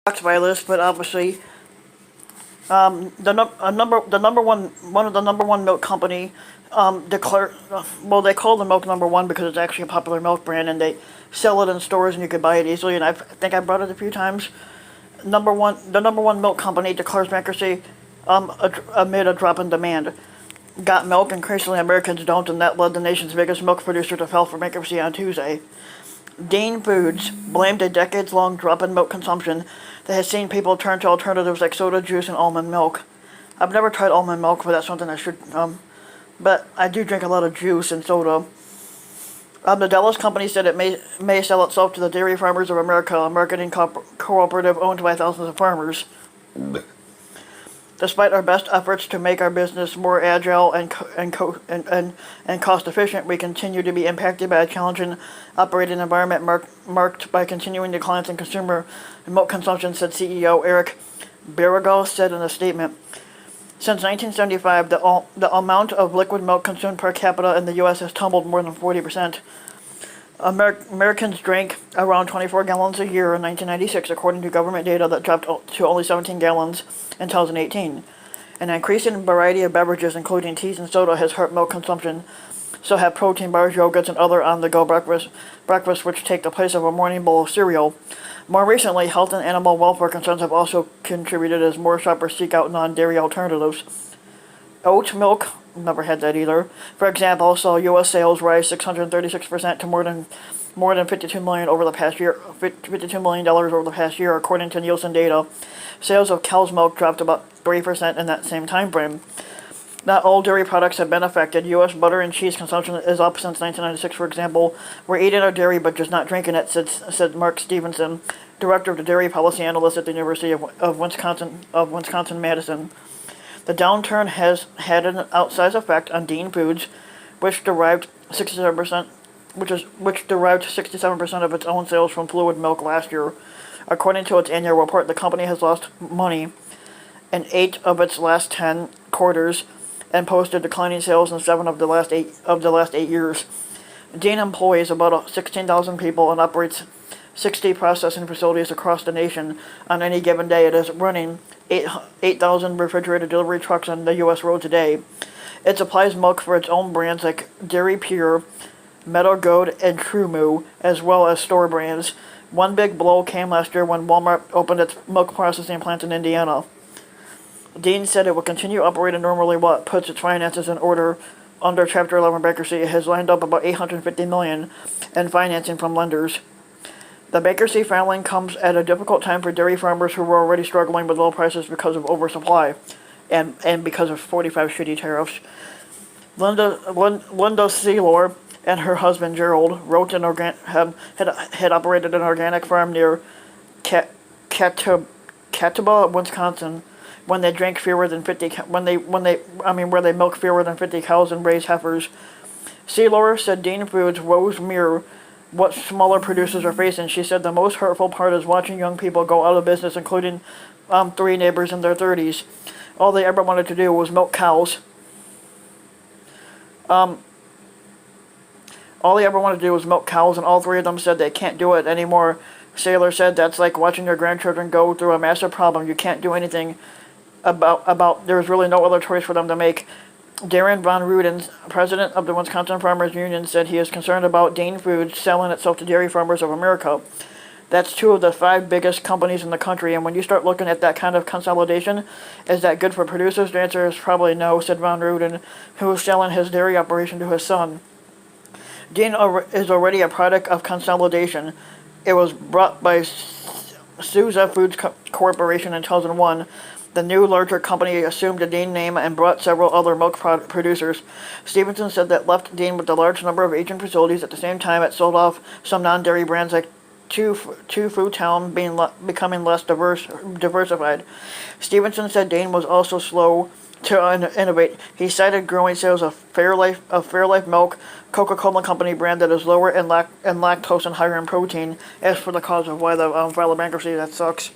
shocked by this, but obviously, one of the number one milk company, declare, well, they call the milk number one because it's actually a popular milk brand, and they sell it in stores and you can buy it easily. And I think I brought it a few times. The number one milk company declares bankruptcy, amid a drop in demand. Got milk, increasingly Americans don't, and that led the nation's biggest milk producer to file for bankruptcy on Tuesday. Dean Foods blamed a decades-long drop in milk consumption that has seen people turn to alternatives like soda, juice, and almond milk. I've never tried almond milk, but that's something I should, but I do drink a lot of juice and soda. The Dallas company said it may sell itself to the Dairy Farmers of America, a marketing cooperative owned by thousands of farmers. Despite our best efforts to make our business more agile and cost efficient, we continue to be impacted by a challenging operating environment marked by continuing declines in consumer milk consumption, said CEO Eric Barrigal said in a statement. Since 1975, the amount of liquid milk consumed per capita in the U.S. has tumbled more than 40%. Americans drank around 24 gallons a year in 1996, according to government data that dropped to only 17 gallons in 2018. An increasing variety of beverages, including teas and soda, has hurt milk consumption. So have protein bars, yogurts, and other on-the-go breakfasts which take the place of a morning bowl of cereal. More recently, health and animal welfare concerns have also contributed as more shoppers seek out non-dairy alternatives. Oat milk, never had that either, for example, saw U.S. sales rise 636% to more than $52 million over the past year. $52 million over the past year, according to Nielsen data. Sales of cow's milk dropped about 3% in that same time frame. Not all dairy products have been affected. U.S. butter and cheese consumption is up since 1996, for example. We're eating our dairy but just not drinking it, said Mark Stevenson, director of the dairy policy analyst at the University of Wisconsin-Madison. The downturn has had an outsized effect on Dean Foods, which derived 67% of its own sales from fluid milk last year. According to its annual report, the company has lost money in 8 of its last 10 quarters and posted declining sales in 7 of the last 8 years. Dean employs about 16,000 people and operates 60 processing facilities across the nation. On any given day, it is running 8,000 refrigerated delivery trucks on the U.S. roads a day. It supplies milk for its own brands like Dairy Pure, Meadow Goat, and True Moo, as well as store brands. One big blow came last year when Walmart opened its milk processing plant in Indiana. Dean said it will continue operating normally while it puts its finances in order. Under Chapter 11 bankruptcy, it has lined up about $850 million in financing from lenders. The bankruptcy filing comes at a difficult time for dairy farmers who were already struggling with low prices because of oversupply and because of 45 shitty tariffs. Linda Seelor and her husband Gerald wrote had operated an organic farm near Catawba, Wisconsin, when they drank fewer than 50 where they milk fewer than 50 cows and raise heifers. Seelor said Dean Foods woes mirror what smaller producers are facing. She said the most hurtful part is watching young people go out of business, including 3 neighbors in their 30s. All they ever wanted to do was milk cows. All they ever wanted to do was milk cows, and all 3 of them said they can't do it anymore. Saylor said that's like watching your grandchildren go through a massive problem you can't do anything about. There's really no other choice for them to make. Darren Von Ruden, president of the Wisconsin Farmers Union, said he is concerned about Dean Foods selling itself to Dairy Farmers of America. That's 2 of the 5 biggest companies in the country, and when you start looking at that kind of consolidation, is that good for producers? The answer is probably no, said Von Ruden, who is selling his dairy operation to his son. Dean is already a product of consolidation. It was brought by Souza Foods Corporation in 2001. The new, larger company assumed the Dean name and brought several other milk producers. Stevenson said that left Dean with a large number of aging facilities. At the same time, it sold off some non-dairy brands like Food Town becoming less diversified. Stevenson said Dean was also slow to innovate. He cited growing sales of Fairlife milk, Coca-Cola Company brand that is lower in lactose and higher in protein, as for the cause of why the file of bankruptcy. That sucks.